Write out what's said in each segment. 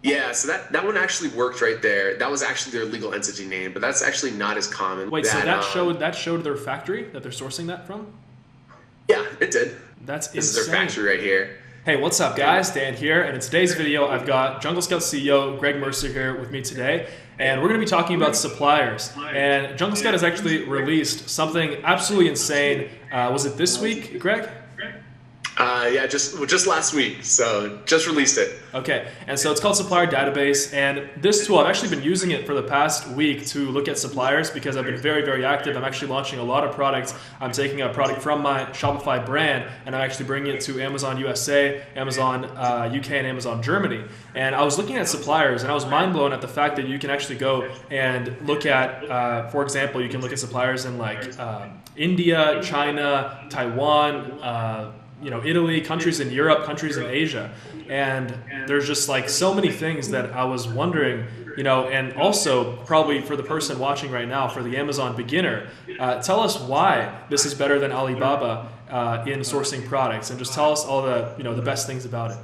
Yeah, so that one actually worked right there. That was actually their legal entity name, but that's actually not as common. Wait, so that showed their factory that they're sourcing that from? Yeah, it did. That's This is their insane. factory right here. Hey, what's up, And guys? Dan here, and in today's video, I've got Jungle Scout CEO Greg Mercer here with me today, and we're going to be talking about suppliers. And Jungle Scout has actually released something absolutely insane. Was it this week, Greg? yeah, just last week, so just released it. Okay, and so it's called Supplier Database, and this tool, I've actually been using it for the past week to look at suppliers because I've been very, very active. I'm actually launching a lot of products. I'm taking a product from my Shopify brand, and I'm actually bringing it to Amazon USA, Amazon UK, and Amazon Germany. And I was looking at suppliers, and I was mind blown at the fact that you can actually go and look at, for example, you can look at suppliers in like India, China, Taiwan, Italy, countries in Europe, countries in Asia. And there's just like so many things that I was wondering, and also probably for the person watching right now, for the Amazon beginner, tell us why this is better than Alibaba in sourcing products, and just tell us all the best things about it.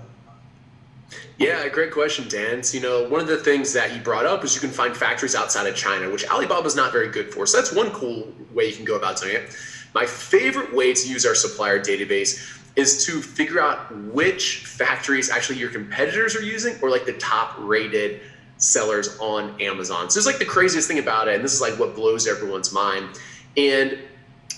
Yeah, great question, Dan. So, one of the things that you brought up is you can find factories outside of China, which Alibaba's not very good for. So that's one cool way you can go about doing it. My favorite way to use our supplier database is to figure out which factories actually your competitors are using, or like the top rated sellers on Amazon. So it's like the craziest thing about it, and this is like what blows everyone's mind. And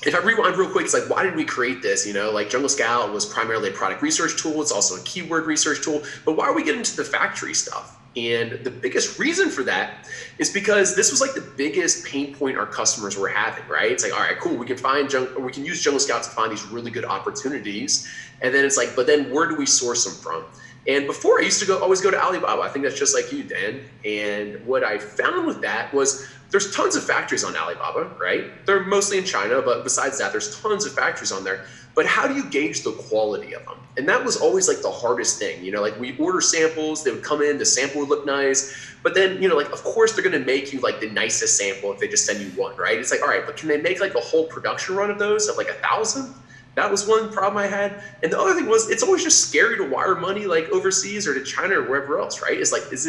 if I rewind real quick, it's like, why did we create this? Like Jungle Scout was primarily a product research tool. It's also a keyword research tool. But why are we getting into the factory stuff? And the biggest reason for that is because this was like the biggest pain point our customers were having, right? It's like, all right, cool, we can use Jungle Scout to find these really good opportunities. And then it's like, but then where do we source them from? And before I used to always go to Alibaba. I think that's just like you, Dan. And what I found with that was there's tons of factories on Alibaba, right? They're mostly in China, but besides that, there's tons of factories on there. But how do you gauge the quality of them? And that was always like the hardest thing. Like we order samples, they would come in, the sample would look nice. But then, like, of course they're gonna make you like the nicest sample if they just send you one, right? It's like, all right, but can they make like a whole production run of those of like 1,000? That was one problem I had. And the other thing was, it's always just scary to wire money like overseas or to China or wherever else, right? It's like, is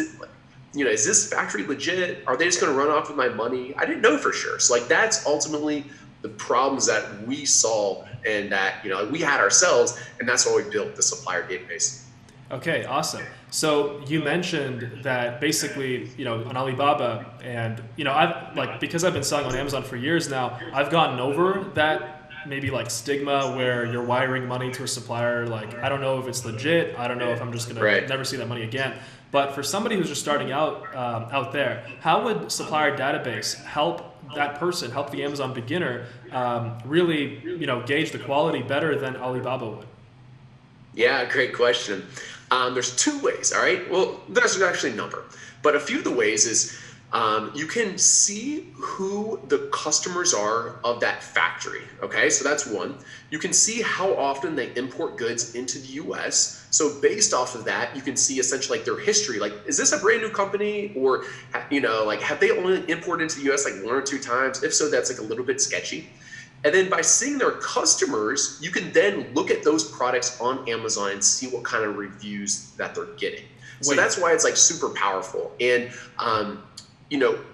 this factory legit? Are they just going to run off with my money? I didn't know for sure. So like, that's ultimately the problems that we solved and that, we had ourselves. And that's why we built the supplier database. Okay, awesome. So you mentioned that basically, on Alibaba, and because I've been selling on Amazon for years now, I've gotten over that maybe like stigma where you're wiring money to a supplier. Like, I don't know if it's legit. I don't know if I'm just gonna never see that money again. But for somebody who's just starting out there, how would Supplier Database help that person, help the Amazon beginner, really gauge the quality better than Alibaba would? Yeah, great question. There's two ways, all right? Well, there's actually a number. But a few of the ways is you can see who the customers are of that factory, okay? So that's one. You can see how often they import goods into the US. So based off of that, you can see essentially like their history. Like, is this a brand new company, or, like, have they only imported into the US like one or two times? If so, that's like a little bit sketchy. And then by seeing their customers, you can then look at those products on Amazon and see what kind of reviews that they're getting. So that's why it's like super powerful. And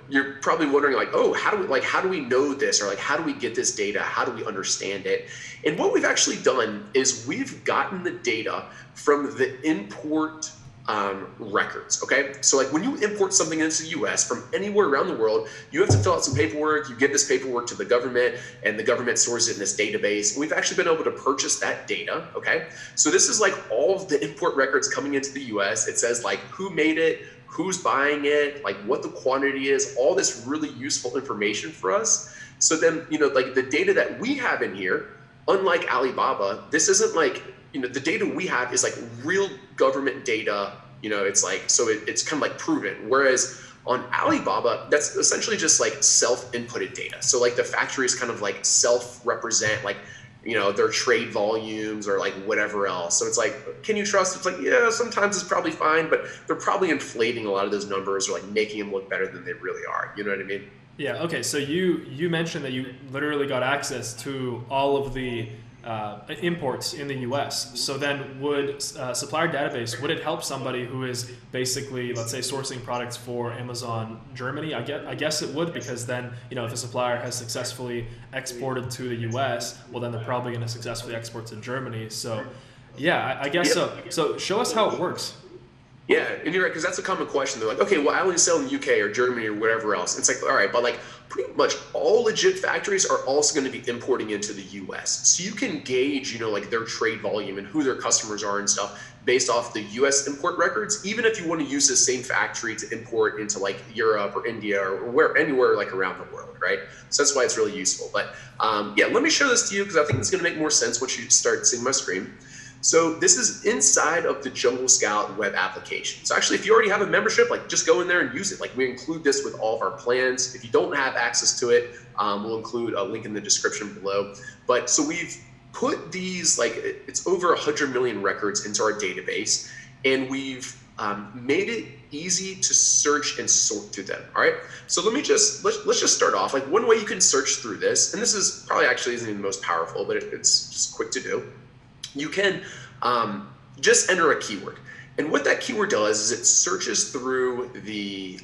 you're probably wondering like, oh, how do we know this? Or like, how do we get this data? How do we understand it? And what we've actually done is we've gotten the data from the import records, okay? So like when you import something into the US from anywhere around the world, you have to fill out some paperwork. You give this paperwork to the government, and the government stores it in this database. And we've actually been able to purchase that data, okay? So this is like all of the import records coming into the US. It says like who made it, who's buying it, like what the quantity is, all this really useful information for us. So then, like the data that we have in here, unlike Alibaba, this isn't like, the data we have is like real government data. It's like, so it's kind of like proven. Whereas on Alibaba, that's essentially just like self-inputted data. So like the factories kind of like self-represent like, their trade volumes or like whatever else. So it's like, can you trust? It's like, yeah, sometimes it's probably fine, but they're probably inflating a lot of those numbers or like making them look better than they really are. You know what I mean? Yeah. Okay. So you mentioned that you literally got access to all of the imports in the U.S. So then would Supplier Database, would it help somebody who is basically, let's say, sourcing products for Amazon Germany? I guess it would, because then, if a supplier has successfully exported to the U.S., well, then they're probably going to successfully export to Germany. So yeah, I guess so. So show us how it works. Yeah, and you're right, because that's a common question. They're like, okay, well, I only sell in the UK or Germany or whatever else. It's like, all right, but like pretty much all legit factories are also going to be importing into the US. So you can gauge, like their trade volume and who their customers are and stuff based off the US import records, even if you want to use the same factory to import into like Europe or India or anywhere like around the world, right? So that's why it's really useful. But yeah, let me show this to you because I think it's going to make more sense once you start seeing my screen. So this is inside of the Jungle Scout web application. So actually, if you already have a membership, like just go in there and use it. Like we include this with all of our plans. If you don't have access to it, we'll include a link in the description below. But so we've put these, like it's over 100 million records into our database, and we've made it easy to search and sort through them. All right. So let's just start off. Like one way you can search through this, and this is probably actually isn't even the most powerful, but it's just quick to do. You can just enter a keyword. And what that keyword does is it searches through the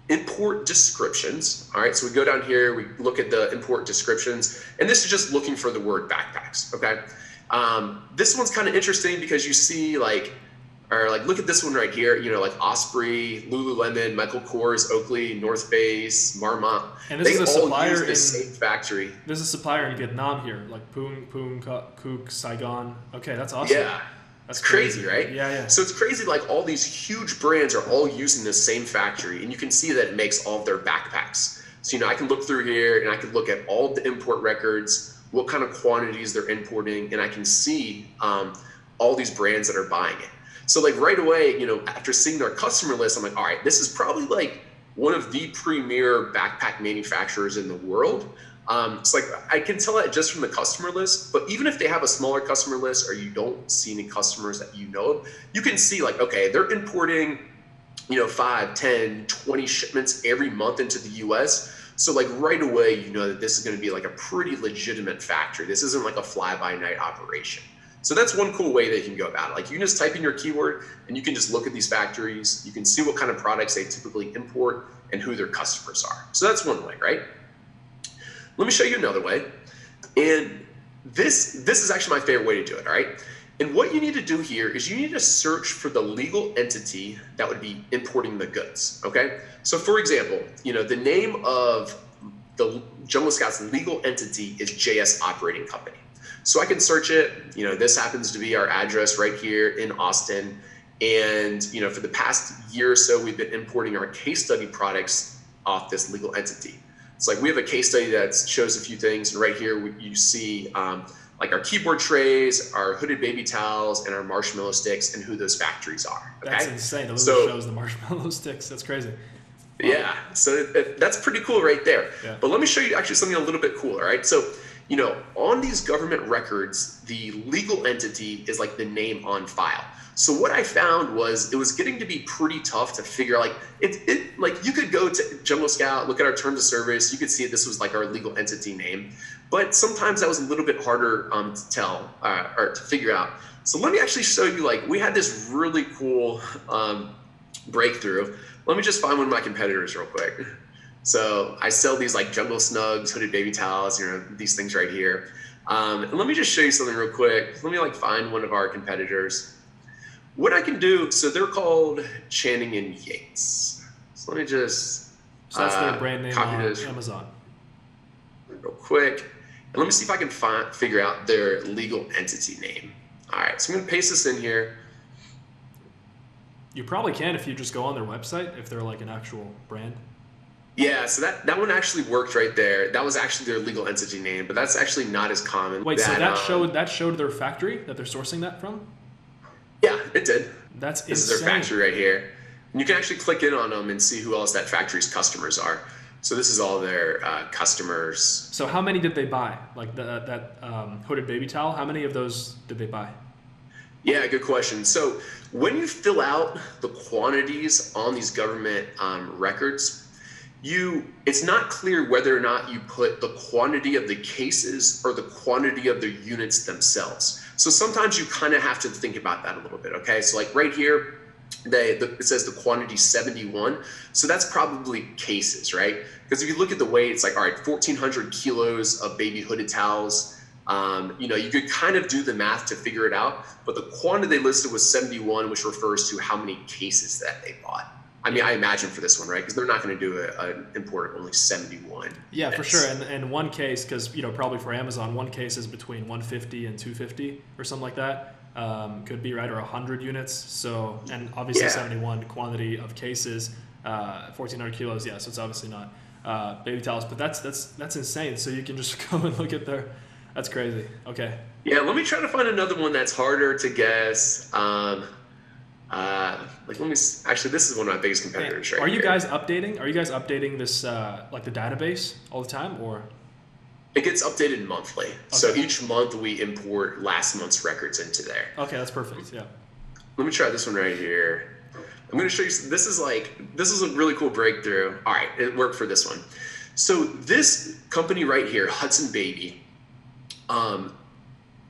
import descriptions. All right, so we go down here, we look at the import descriptions, and this is just looking for the word backpacks, okay? This one's kind of interesting because you see look at this one right here, like Osprey, Lululemon, Michael Kors, Oakley, North Face, Marmont. And this is a supplier in the same factory. This is a supplier in Vietnam here, like Poon, Cook, Saigon. Okay, that's awesome. Yeah. That's crazy, right? Yeah. So it's crazy, like all these huge brands are all using the same factory, and you can see that it makes all of their backpacks. So, I can look through here and I can look at all the import records, what kind of quantities they're importing, and I can see all these brands that are buying it. So like right away, after seeing their customer list, I'm like, all right, this is probably like one of the premier backpack manufacturers in the world. It's like I can tell that just from the customer list, but even if they have a smaller customer list or you don't see any customers that you know of, you can see like, okay, they're importing, 5, 10, 20 shipments every month into the US. So like right away, that this is going to be like a pretty legitimate factory. This isn't like a fly-by-night operation. So that's one cool way that you can go about it. Like you can just type in your keyword and you can just look at these factories. You can see what kind of products they typically import and who their customers are. So that's one way, right? Let me show you another way. And this is actually my favorite way to do it, all right? And what you need to do here is you need to search for the legal entity that would be importing the goods, okay? So for example, the name of the Jungle Scout's legal entity is JS Operating Company. So I can search it, this happens to be our address right here in Austin. And, for the past year or so, we've been importing our case study products off this legal entity. It's like we have a case study that shows a few things. And right here, you see like our keyboard trays, our hooded baby towels, and our marshmallow sticks and who those factories are. Okay? That's insane. Those shows the marshmallow sticks. That's crazy. Yeah, so that's pretty cool right there. Yeah. But let me show you actually something a little bit cooler, right? So, on these government records, the legal entity is like the name on file. So what I found was it was getting to be pretty tough to figure out, like you could go to Jungle Scout, look at our terms of service, you could see this was like our legal entity name, but sometimes that was a little bit harder to tell or to figure out. So let me actually show you, like we had this really cool breakthrough. Let me just find one of my competitors real quick. So I sell these like Jungle Snugs, hooded baby towels, these things right here. And let me just show you something real quick. Let me find one of our competitors. What I can do, so they're called Channing and Yates. So let me just So that's their brand name on Amazon. Real quick. And let me see if I can figure out their legal entity name. All right, so I'm gonna paste this in here. You probably can if you just go on their website, if they're like an actual brand. Yeah, so that one actually worked right there. That was actually their legal entity name, but that's actually not as common. Wait, so that showed their factory that they're sourcing that from? Yeah, it did. That's insane. This is their factory right here. And you can actually click in on them and see who else that factory's customers are. So this is all their customers. So how many did they buy? Like that hooded baby towel, how many of those did they buy? Yeah, good question. So when you fill out the quantities on these government records, it's not clear whether or not you put the quantity of the cases or the quantity of the units themselves. So sometimes you kind of have to think about that a little bit, okay? So like right here, it says the quantity 71. So that's probably cases, right? Because if you look at the weight, it's like, all right, 1,400 kilos of baby hooded towels. You could kind of do the math to figure it out, but the quantity they listed was 71, which refers to how many cases that they bought. I mean, I imagine for this one, right? Because they're not going to do an import of only 71. Yeah, for sure. And one case, because probably for Amazon, one case is between 150 and 250 or something like that. Could be right, or 100 units. So, and obviously 71 quantity of cases, 1,400 kilos. Yeah, so it's obviously not baby towels, but that's insane. So you can just go and look at their. That's crazy. Okay. Yeah, let me try to find another one that's harder to guess. Actually, this is one of my biggest competitors right here. Are you guys updating this like the database all the time, or? It gets updated monthly. Okay. So each month we import last month's records into there. Okay, that's perfect. Yeah. Let me try this one right here. I'm going to show you. This is a really cool breakthrough. All right, it worked for this one. So this company right here, Hudson Baby,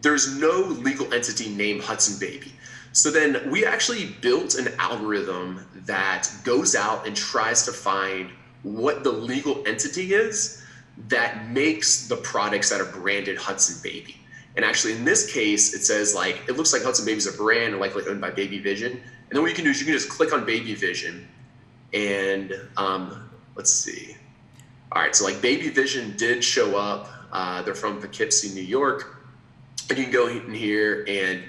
there's no legal entity named Hudson Baby. So then we actually built an algorithm that goes out and tries to find what the legal entity is that makes the products that are branded Hudson Baby. And actually in this case, it says it looks like Hudson Baby is a brand and likely owned by Baby Vision. And then what you can do is you can just click on Baby Vision and let's see. All right, so Baby Vision did show up. They're from Poughkeepsie, New York. And you can go in here and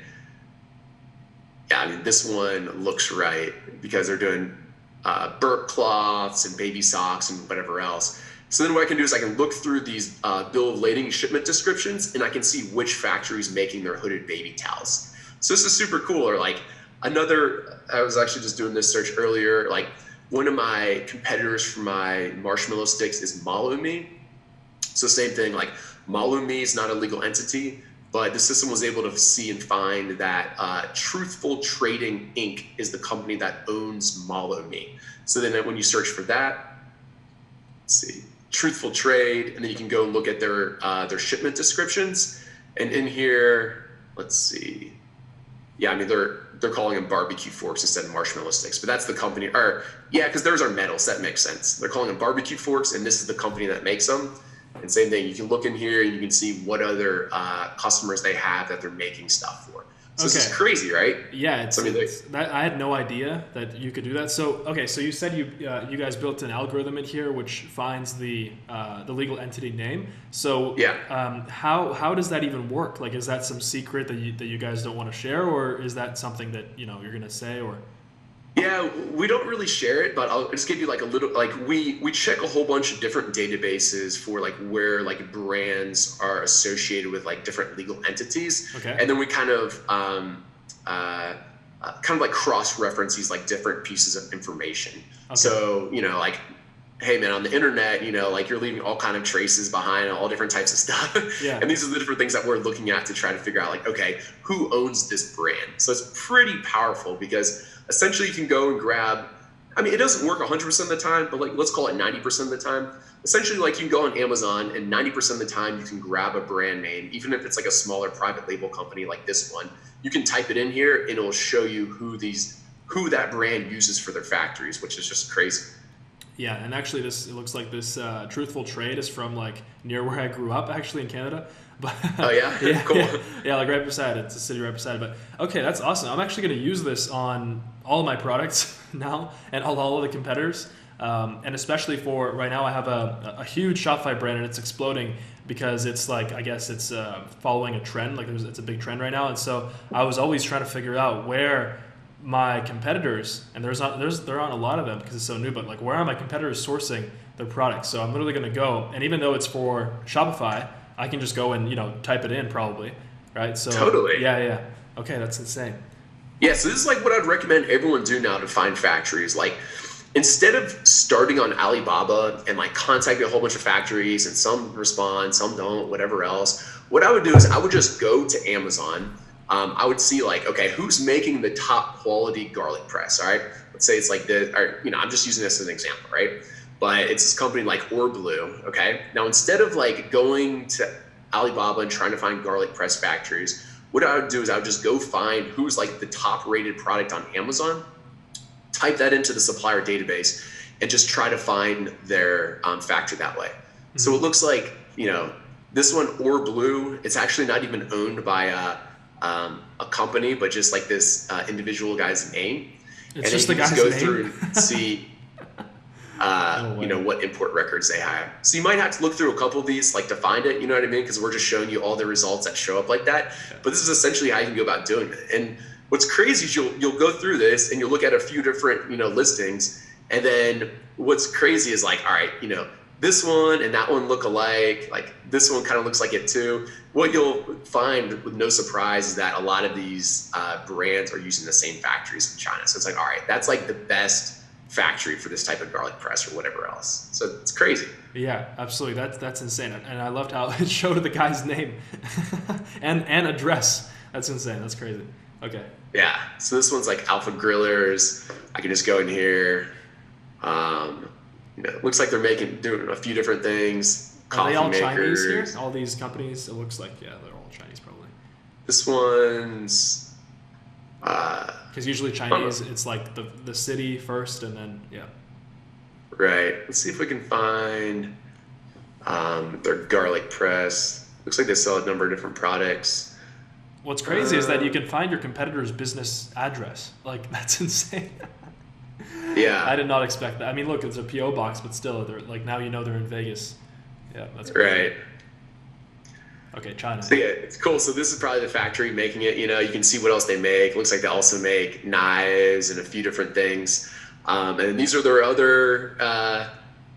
this one looks right because they're doing burp cloths and baby socks and whatever else. So then what I can do is I can look through these bill of lading shipment descriptions and I can see which factory is making their hooded baby towels. So this is super cool. Or I was actually just doing this search earlier. One of my competitors for my marshmallow sticks is Malumi. So same thing, Malumi is not a legal entity, but the system was able to see and find that Truthful Trading Inc. is the company that owns Malumi. So then when you search for that, let's see, Truthful Trade, and then you can go and look at their shipment descriptions. And in here, let's see. Yeah, they're calling them barbecue forks instead of marshmallow sticks, but that's the company. Because theirs are metals. That makes sense. They're calling them barbecue forks, and this is the company that makes them. And same thing, you can look in here and you can see what other customers they have that they're making stuff for. So This is crazy, right? Yeah, I had no idea that you could do that. So so you said you guys built an algorithm in here which finds the legal entity name. So how does that even work? Is that some secret that you guys don't want to share, or is that something that you're going to say, or? Yeah, we don't really share it, but I'll just give you a little, we check a whole bunch of different databases for where brands are associated with different legal entities. Okay. And then we kind of cross-reference these different pieces of information. Okay. So, hey man, on the internet, you're leaving all kind of traces behind, all different types of stuff. Yeah. And these are the different things that we're looking at to try to figure out okay, who owns this brand? So it's pretty powerful because essentially you can go and grab, it doesn't work 100% of the time, but let's call it 90% of the time. Essentially you can go on Amazon and 90% of the time you can grab a brand name, even if it's a smaller private label company like this one, you can type it in here and it'll show you who that brand uses for their factories, which is just crazy. Yeah, and actually it looks like this Truthful Trade is from near where I grew up, actually in Canada. But oh yeah? Cool. Yeah, right beside it. It's a city right beside it. But okay, that's awesome. I'm actually going to use this on all of my products now and all of the competitors. And especially for right now, I have a huge Shopify brand and it's exploding because it's I guess it's following a trend. It's a big trend right now. And so I was always trying to figure out where my competitors, and there aren't a lot of them because it's so new, but where are my competitors sourcing their products? So I'm literally going to go, and even though it's for Shopify, I can just go and type it in probably, right? So totally. Yeah. Okay, that's insane. Yeah, so this is what I'd recommend everyone do now to find factories. Instead of starting on Alibaba and contacting a whole bunch of factories and some respond, some don't, whatever else, what I would do is I would just go to Amazon. I would see okay, who's making the top quality garlic press? All right, let's say it's I'm just using this as an example, right? but it's this company like Orblue. Okay. Now, instead of like going to Alibaba and trying to find garlic press factories, what I would do is I would just go find who's like the top rated product on Amazon, type that into the supplier database, and just try to find their factory that way. Mm-hmm. So it looks like, this one, Orblue, it's actually not even owned by a company, but just like this individual guy's name. It's just the guy's name? Go through and see what import records they have. So you might have to look through a couple of these like to find it, you know what I mean? Because we're just showing you all the results that show up like that. But this is essentially how you can go about doing it. And what's crazy is you'll go through this and you'll look at a few different, listings. And then what's crazy is like, all right, this one and that one look alike. Like this one kind of looks like it too. What you'll find with no surprise is that a lot of these brands are using the same factories in China. So it's like, all right, that's like the best factory for this type of garlic press or whatever else. So it's crazy. Yeah, absolutely. That's insane. And I loved how it showed the guy's name and address. That's insane. That's crazy. Okay. Yeah. So this one's like Alpha Grillers. I can just go in here. It looks like they're doing a few different things. Are they all makers. Chinese here? All these companies? It looks like, yeah, they're all Chinese probably. This one's... Because usually Chinese, it's like the city first and then, yeah. Right. Let's see if we can find their garlic press. Looks like they sell a number of different products. What's crazy is that you can find your competitor's business address. Like, that's insane. Yeah. I did not expect that. I mean, look, it's a P.O. box, but still, they're like, now they're in Vegas. Yeah, that's crazy. Right. Okay, China. So yeah, it's cool. So this is probably the factory making it. You can see what else they make. Looks like they also make knives and a few different things. And these are their other,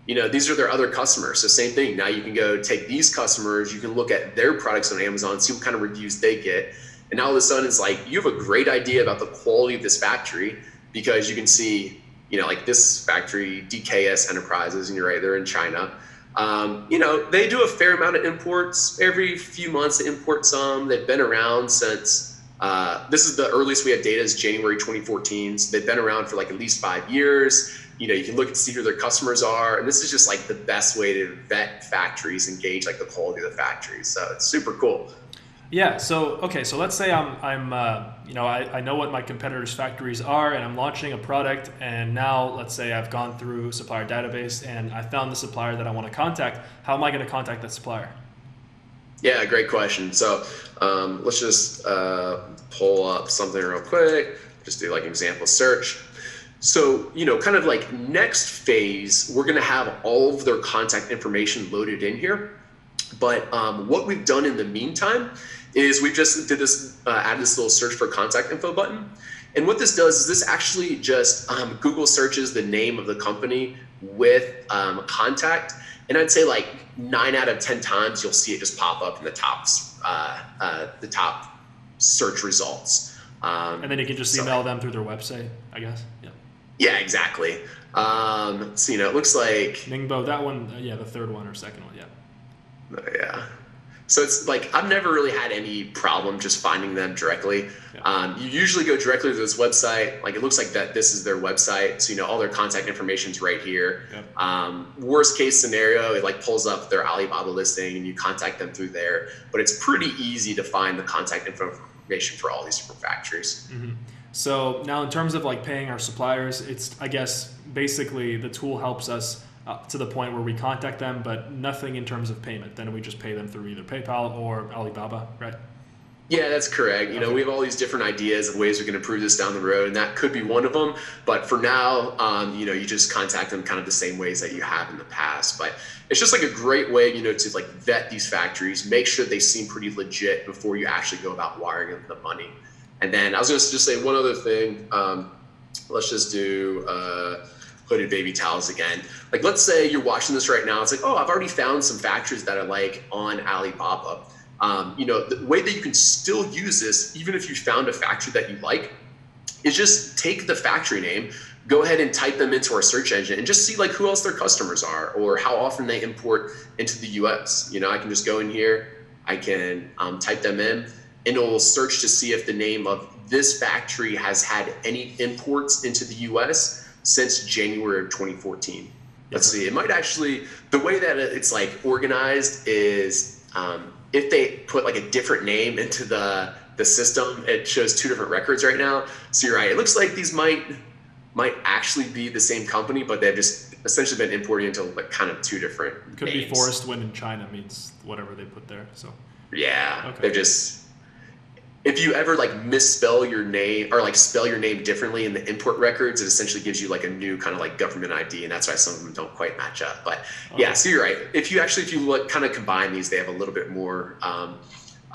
these are their other customers. So same thing. Now you can go take these customers. You can look at their products on Amazon, see what kind of reviews they get. And now all of a sudden it's like you have a great idea about the quality of this factory because you can see, like this factory, DKS Enterprises, and you're right, they're in China. They do a fair amount of imports. Every few months they import some. They've been around since, this is the earliest we had data is January 2014. So they've been around for like at least 5 years. You can look and see who their customers are. And this is just like the best way to vet factories and gauge like the quality of the factories. So it's super cool. Yeah. So, okay. So let's say I know what my competitors' factories are and I'm launching a product. And now let's say I've gone through Supplier Database and I found the supplier that I want to contact. How am I going to contact that supplier? Yeah, great question. So let's just pull up something real quick. Just do like an example search. So, kind of like next phase, we're going to have all of their contact information loaded in here. But what we've done in the meantime is we just added this little search for contact info button. And what this does is this actually just Google searches the name of the company with contact. And I'd say like 9 out of 10 times you'll see it just pop up in the top search results. And then you can just email them through their website, I guess. Yeah. Yeah, exactly. So, it looks like Ningbo, that one, the third one or second one, yeah. Yeah. So it's like I've never really had any problem just finding them directly. Yeah. You usually go directly to this website. Like it looks like that this is their website. So, all their contact information is right here. Yep. Worst case scenario, it like pulls up their Alibaba listing and you contact them through there. But it's pretty easy to find the contact information for all these different factories. Mm-hmm. So now in terms of like paying our suppliers, it's, I guess, basically the tool helps us to the point where we contact them, but nothing in terms of payment. Then we just pay them through either PayPal or Alibaba, right? Yeah, that's correct. We have all these different ideas of ways we can improve this down the road, and that could be one of them. But for now, you just contact them kind of the same ways that you have in the past. But it's just like a great way, to like vet these factories, make sure they seem pretty legit before you actually go about wiring them the money. And then I was going to just say one other thing. Let's just do hooded baby towels again. Like, let's say you're watching this right now. It's like, oh, I've already found some factories that I like on Alibaba. The way that you can still use this, even if you found a factory that you like, is just take the factory name, go ahead and type them into our search engine and just see like who else their customers are or how often they import into the US. I can just go in here, I can type them in, and it will search to see if the name of this factory has had any imports into the US since January of 2014. let's see, it might actually, the way that it's like organized is if they put like a different name into the system, it shows two different records right now. So you're right. It looks like these might actually be the same company, but they've just essentially been imported into like kind of two different Could names. be Forest Wind in China means whatever they put there. So yeah, okay. They're just, if you ever like misspell your name or like spell your name differently in the import records, it essentially gives you like a new kind of like government ID, and that's why some of them don't quite match up. But yeah, so you're right. If you look, kind of combine these, they have a little bit more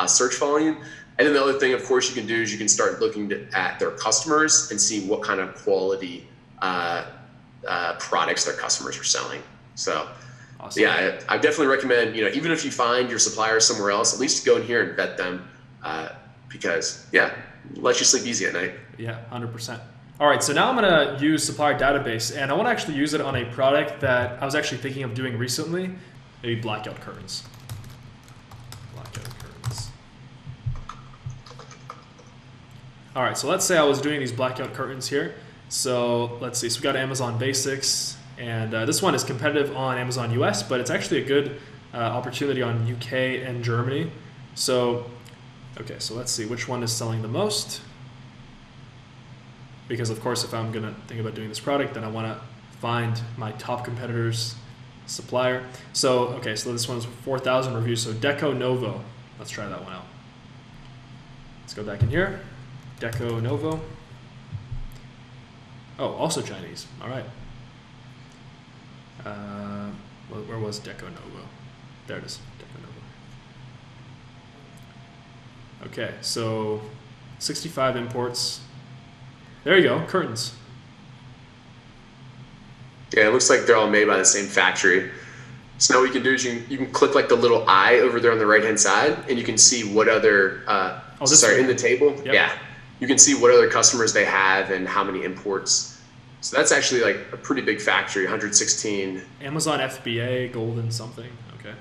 search volume. And then the other thing, of course, you can do is you can start looking at their customers and see what kind of quality products their customers are selling. So awesome. Yeah, I definitely recommend, even if you find your supplier somewhere else, at least go in here and vet them because, yeah, it lets you sleep easy at night. Yeah, 100%. All right, so now I'm going to use Supplier Database, and I want to actually use it on a product that I was actually thinking of doing recently, maybe blackout curtains. All right, so let's say I was doing these blackout curtains here. So let's see, so we got Amazon Basics, and this one is competitive on Amazon US, but it's actually a good opportunity on UK and Germany. So, okay, so let's see which one is selling the most. Because of course, if I'm gonna think about doing this product, then I wanna find my top competitor's supplier. So, okay, so this one's 4,000 reviews, so Deco Novo. Let's try that one out. Let's go back in here. Deco Novo. Oh, also Chinese. All right. Where was Deco Novo? There it is. Deco Novo. Okay, so 65 imports. There you go. Curtains. Yeah, it looks like they're all made by the same factory. So now what you can do is you can click like the little eye over there on the right hand side, and you can see what other in the table. Yep. Yeah. You can see what other customers they have and how many imports. So that's actually like a pretty big factory, 116. Amazon FBA, golden something. Okay.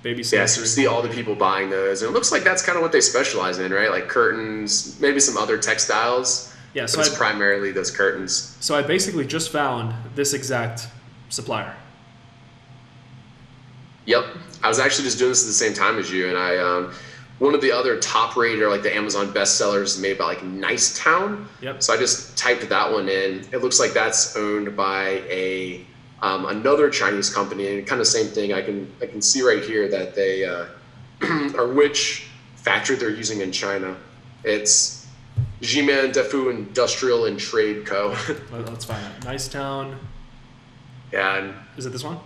Baby yeah, so you see all the people buying those. And it looks like that's kind of what they specialize in, right? Like curtains, maybe some other textiles. Yeah, so it's primarily those curtains. So I basically just found this exact supplier. Yep. I was actually just doing this at the same time as you, and I one of the other top rated, like the Amazon bestsellers, is made by like Nicetown. Yep. So I just typed that one in. It looks like that's owned by another Chinese company, and kind of same thing. I can see right here that they or which factory they're using in China. It's Jiman Defu Industrial and Trade Co. Let's find out. Nicetown. Yeah. And is it this one?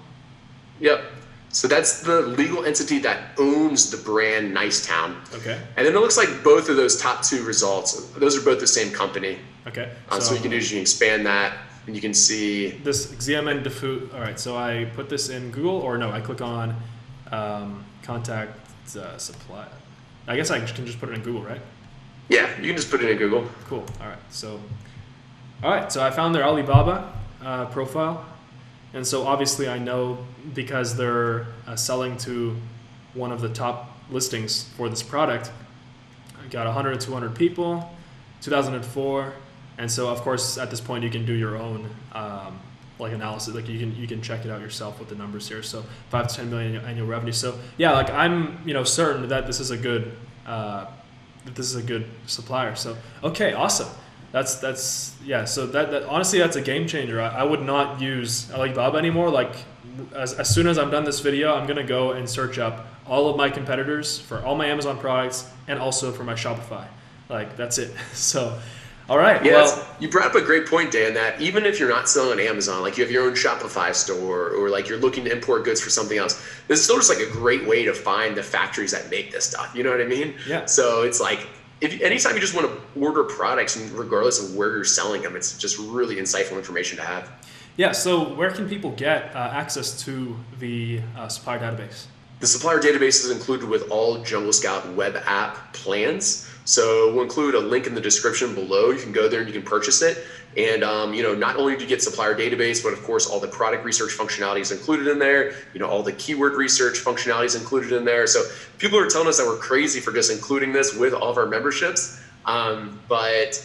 Yep. So that's the legal entity that owns the brand Nicetown. Okay. And then it looks like both of those top two results, those are both the same company. Okay. So what you can do is you can expand that, and you can see this Xiamen Defu. All right. So I put this in Google, or no? I click on contact supply. I guess I can just put it in Google, right? Yeah, you can just put it in Google. Cool. All right. So I found their Alibaba profile. And so obviously I know because they're selling to one of the top listings for this product. I got 100 and 200 people, 2004. And so of course at this point you can do your own like analysis. Like you can check it out yourself with the numbers here. So 5 to 10 million annual revenue. So yeah, like I'm certain that this is a good supplier. So okay, awesome. That's yeah. So that honestly, that's a game changer. I would not use Alibaba anymore. Like as soon as I'm done this video, I'm gonna go and search up all of my competitors for all my Amazon products and also for my Shopify. Like that's it. So, all right. Yeah, well, you brought up a great point, Dan. That even if you're not selling on Amazon, like you have your own Shopify store, or like you're looking to import goods for something else, this is still just like a great way to find the factories that make this stuff. You know what I mean? Yeah. So it's like, anytime you just want to order products, and regardless of where you're selling them, it's just really insightful information to have. Yeah, so where can people get access to the Supplier Database? The Supplier Database is included with all Jungle Scout web app plans. So we'll include a link in the description below. You can go there and you can purchase it. And not only do you get Supplier Database, but of course all the product research functionality is included in there. All the keyword research functionality is included in there. So people are telling us that we're crazy for just including this with all of our memberships. But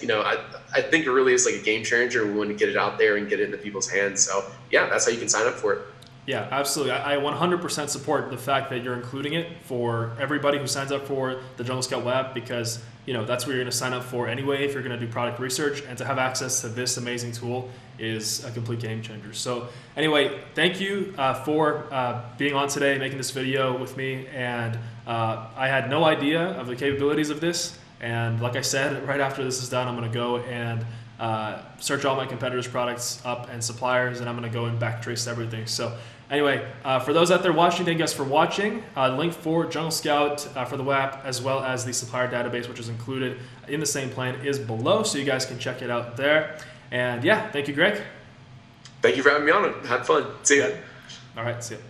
I think it really is like a game changer. We want to get it out there and get it into people's hands. So yeah, that's how you can sign up for it. Yeah, absolutely. I 100% support the fact that you're including it for everybody who signs up for the Jungle Scout Lab, because that's what you're going to sign up for anyway if you're going to do product research, and to have access to this amazing tool is a complete game changer. So anyway, thank you for being on today, making this video with me, and I had no idea of the capabilities of this, and like I said, right after this is done, I'm going to go and search all my competitors' products up and suppliers, and I'm going to go and backtrace everything. So anyway, for those out there watching, thank you guys for watching. Link for Jungle Scout for the WAP, as well as the Supplier Database, which is included in the same plan, is below, so you guys can check it out there. And yeah, thank you, Greg. Thank you for having me on. Had fun. See ya. All right, see ya.